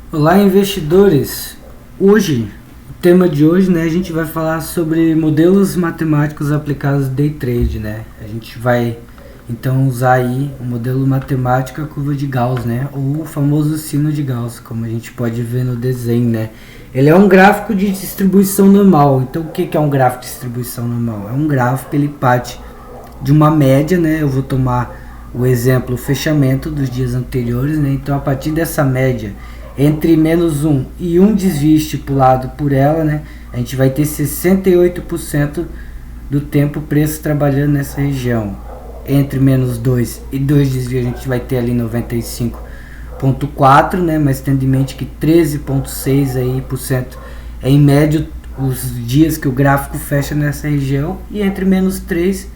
Olá, investidores! Hoje, o tema de hoje, né, a gente vai falar sobre modelos matemáticos aplicados day trade, né? A gente vai então usar aí o modelo matemático, a curva de Gauss, né, ou o famoso sino de Gauss, como a gente pode ver no desenho, né? Ele é um gráfico de distribuição normal. Então, o que é um gráfico de distribuição normal? É um gráfico que ele parte de uma média, né? Eu vou tomar o exemplo, o fechamento dos dias anteriores, né? Então, a partir dessa média entre menos 1 e um desvio estipulado por ela, né, a gente vai ter 68% do tempo preço trabalhando nessa região. Entre menos 2 e 2 desvios a gente vai ter ali 95,4, né, mas tendo em mente que 13,6 aí por cento é em média os dias que o gráfico fecha nessa região, e entre menos 3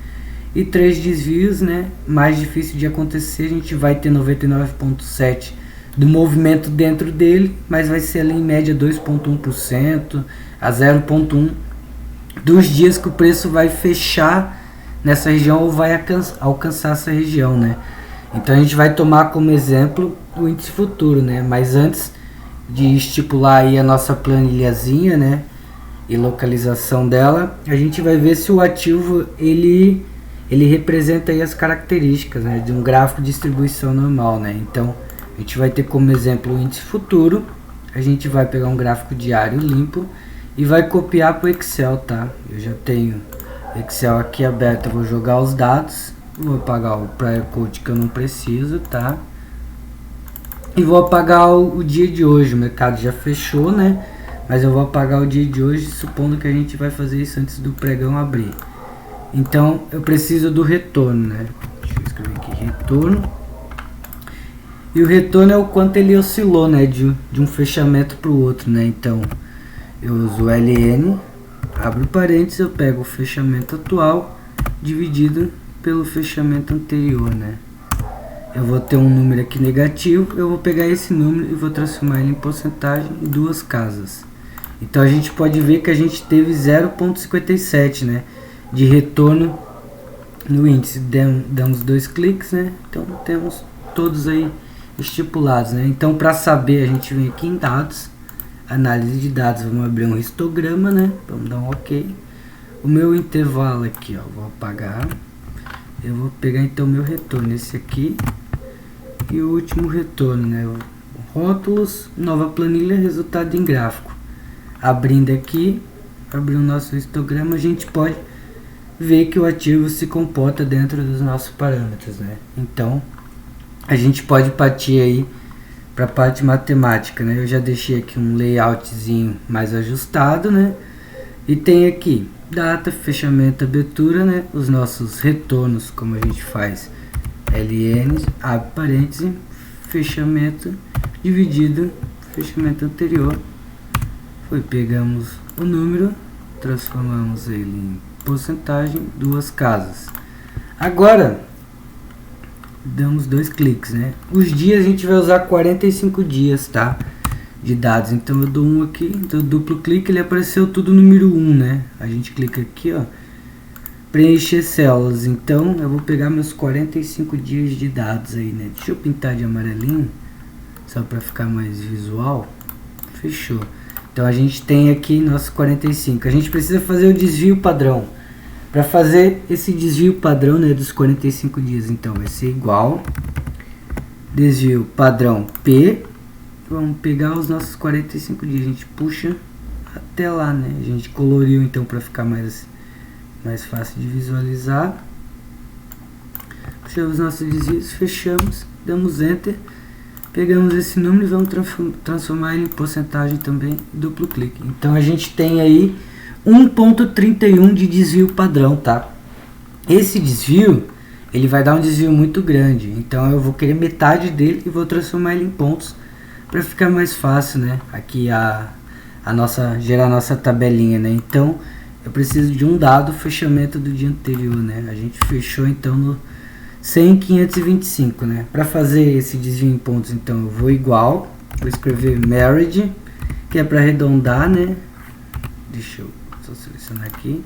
e 3 desvios, né, mais difícil de acontecer, a gente vai ter 99,7 do movimento dentro dele, mas vai ser ali em média 2,1% a 0,1 dos dias que o preço vai fechar nessa região ou vai alcançar essa região, né? Então a gente vai tomar como exemplo o índice futuro, né? Mas antes de estipular aí a nossa planilhazinha, né, e localização dela, a gente vai ver se o ativo ele representa aí as características, né, de um gráfico de distribuição normal, né? Então a gente vai ter como exemplo o índice futuro. A gente vai pegar um gráfico diário limpo e vai copiar para o Excel, tá? Eu já tenho o Excel aqui aberto, eu vou jogar os dados, vou apagar o prior code que eu não preciso, tá? E vou apagar o dia de hoje. O mercado já fechou, né? Mas eu vou apagar o dia de hoje, supondo que a gente vai fazer isso antes do pregão abrir. Então eu preciso do retorno, né? Deixa eu escrever aqui, retorno. E o retorno é o quanto ele oscilou, né, de um fechamento para o outro, né? Então eu uso o LN, abro parênteses, eu pego o fechamento atual dividido pelo fechamento anterior, né? Eu vou ter um número aqui negativo, eu vou pegar esse número e vou transformar ele em porcentagem em duas casas. Então a gente pode ver que a gente teve 0,57, né, de retorno no índice. Damos dois cliques, né? Então temos todos aí estipulados, né? Então, para saber, a gente vem aqui em dados, análise de dados, vamos abrir um histograma, né? Vamos dar um OK. O meu intervalo aqui, ó, vou apagar. Eu vou pegar então meu retorno, esse aqui, e o último retorno, né? Rótulos, nova planilha, resultado em gráfico. Abrindo aqui, abrir o nosso histograma, a gente pode ver que o ativo se comporta dentro dos nossos parâmetros, né? Então a gente pode partir aí para a parte matemática, né? Eu já deixei aqui um layoutzinho mais ajustado, né? E tem aqui data, fechamento, abertura, né? Os nossos retornos, como a gente faz, LN, abre parênteses, fechamento dividido fechamento anterior. Pegamos o número, transformamos ele em porcentagem, duas casas. Agora damos dois cliques, né? Os dias a gente vai usar 45 dias, tá? De dados. Então eu dou um aqui, então eu duplo clique, ele apareceu tudo número 1, né? A gente clica aqui, ó, preencher células. Então eu vou pegar meus 45 dias de dados aí, né? Deixa eu pintar de amarelinho, só para ficar mais visual. Fechou. Então a gente tem aqui nossos 45. A gente precisa fazer o desvio padrão. Para fazer esse desvio padrão, né, dos 45 dias, então vai ser igual desvio padrão P. Vamos pegar os nossos 45 dias, a gente puxa até lá, né? A gente coloriu então para ficar mais fácil de visualizar. Puxamos os nossos desvios, fechamos, damos enter, pegamos esse número e vamos transformar ele em porcentagem também, duplo clique. Então a gente tem aí 1,31 de desvio padrão, tá? Esse desvio, ele vai dar um desvio muito grande, então eu vou querer metade dele e vou transformar ele em pontos para ficar mais fácil, né? Aqui gerar a nossa tabelinha, né? Então eu preciso de um dado fechamento do dia anterior, né? A gente fechou então no 100.525, né? Para fazer esse desvio em pontos, então eu vou igual, vou escrever married, que é para arredondar, né? Deixa eu só selecionar aqui,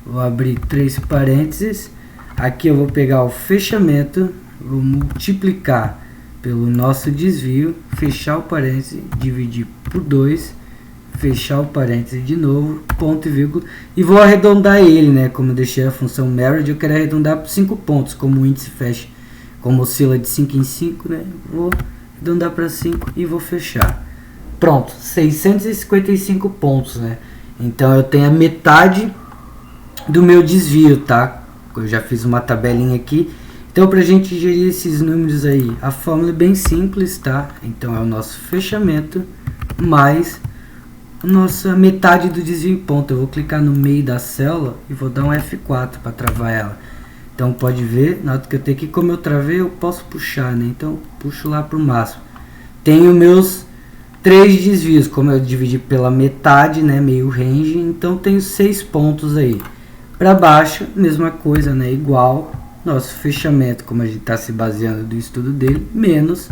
vou abrir 3 parênteses, aqui eu vou pegar o fechamento, vou multiplicar pelo nosso desvio, fechar o parêntese, dividir por 2, fechar o parêntese de novo, ponto e vírgula, e vou arredondar ele, né? Como eu deixei a função merit, eu quero arredondar por 5 pontos, como o índice fecha, como oscila de 5 em 5, né? Vou arredondar para 5 e vou fechar. Pronto, 655 pontos, né? Então eu tenho a metade do meu desvio, tá? Eu já fiz uma tabelinha aqui. Então, para a gente gerir esses números aí, a fórmula é bem simples, tá? Então, é o nosso fechamento mais a nossa metade do desvio em ponto. Eu vou clicar no meio da célula e vou dar um F4 para travar ela. Então, pode ver, na hora que eu tenho aqui, como eu travei, eu posso puxar, né? Então, puxo lá para o máximo. Tenho meus 3 desvios, como eu dividi pela metade, né? Meio range, então tenho 6 pontos aí. Para baixo, mesma coisa, né? Igual nosso fechamento, como a gente está se baseando do estudo dele, menos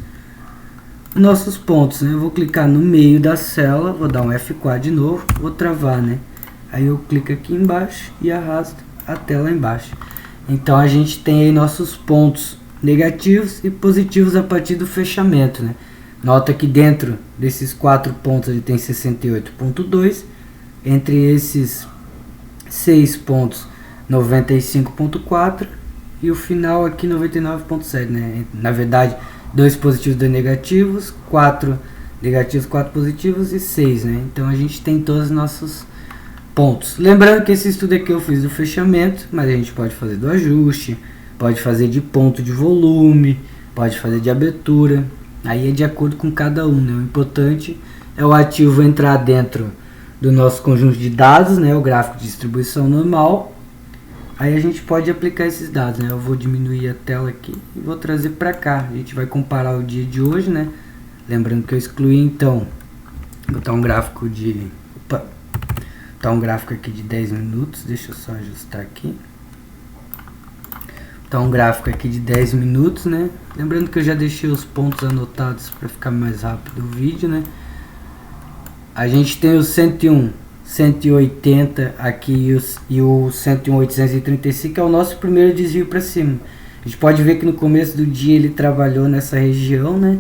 nossos pontos, né? Eu vou clicar no meio da célula, vou dar um F4 de novo, vou travar, né? Aí eu clico aqui embaixo e arrasto até lá embaixo. Então a gente tem aí nossos pontos negativos e positivos a partir do fechamento, né? Nota que dentro desses 4 pontos ele tem 68,2, entre esses 6 pontos 95,4 e o final aqui 99,7, né? Na verdade, 2 positivos, 2 negativos, 4 negativos, 4 positivos e 6, né? Então a gente tem todos os nossos pontos. Lembrando que esse estudo aqui eu fiz do fechamento, mas a gente pode fazer do ajuste, pode fazer de ponto de volume, pode fazer de abertura. Aí é de acordo com cada um, né? O importante é o ativo entrar dentro do nosso conjunto de dados, né? O gráfico de distribuição normal. Aí a gente pode aplicar esses dados, né? Eu vou diminuir a tela aqui e vou trazer para cá. A gente vai comparar o dia de hoje, né? Lembrando que eu excluí, então, vou botar um gráfico de... Opa! Botar um gráfico aqui de 10 minutos. Deixa eu só ajustar aqui. Botar um gráfico aqui de 10 minutos, né? Lembrando que eu já deixei os pontos anotados para ficar mais rápido o vídeo, né? A gente tem o 101, 180 aqui e o 101,835, que é o nosso primeiro desvio para cima. A gente pode ver que no começo do dia ele trabalhou nessa região, né?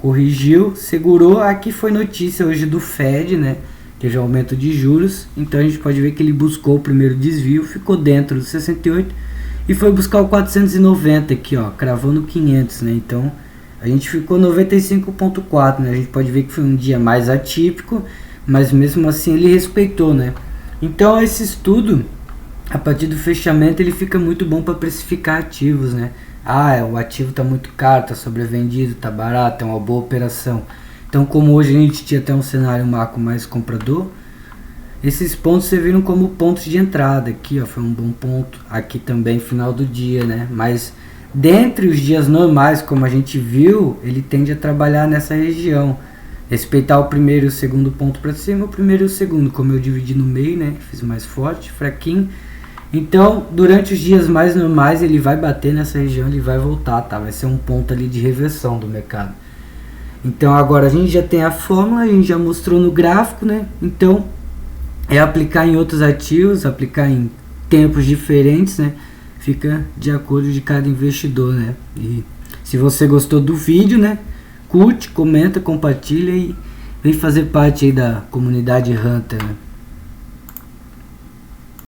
Corrigiu, segurou. Aqui foi notícia hoje do Fed, né? Que é o aumento de juros. Então a gente pode ver que ele buscou o primeiro desvio, ficou dentro do 68 e foi buscar o 490 aqui, ó, cravando 500, né? Então a gente ficou 95,4, né? A gente pode ver que foi um dia mais atípico, mas mesmo assim ele respeitou, né? Então esse estudo, a partir do fechamento, ele fica muito bom para precificar ativos, né? Ah, o ativo está muito caro, está sobrevendido, está barato, é uma boa operação. Então, como hoje a gente tinha até um cenário macro mais comprador, esses pontos serviram como pontos de entrada. Aqui, ó, foi um bom ponto. Aqui também, final do dia, né? Mas dentre os dias normais, como a gente viu, ele tende a trabalhar nessa região. Respeitar o primeiro e o segundo ponto para cima, o primeiro e o segundo, como eu dividi no meio, né? Fiz mais forte, fraquinho. Então, durante os dias mais normais, ele vai bater nessa região, ele vai voltar, tá? Vai ser um ponto ali de reversão do mercado. Então, agora a gente já tem a fórmula, a gente já mostrou no gráfico, né? Então, é aplicar em outros ativos, aplicar em tempos diferentes, né? Fica de acordo de cada investidor, né? E se você gostou do vídeo, né? Curte, comenta, compartilha e vem fazer parte aí da comunidade Hunter, né?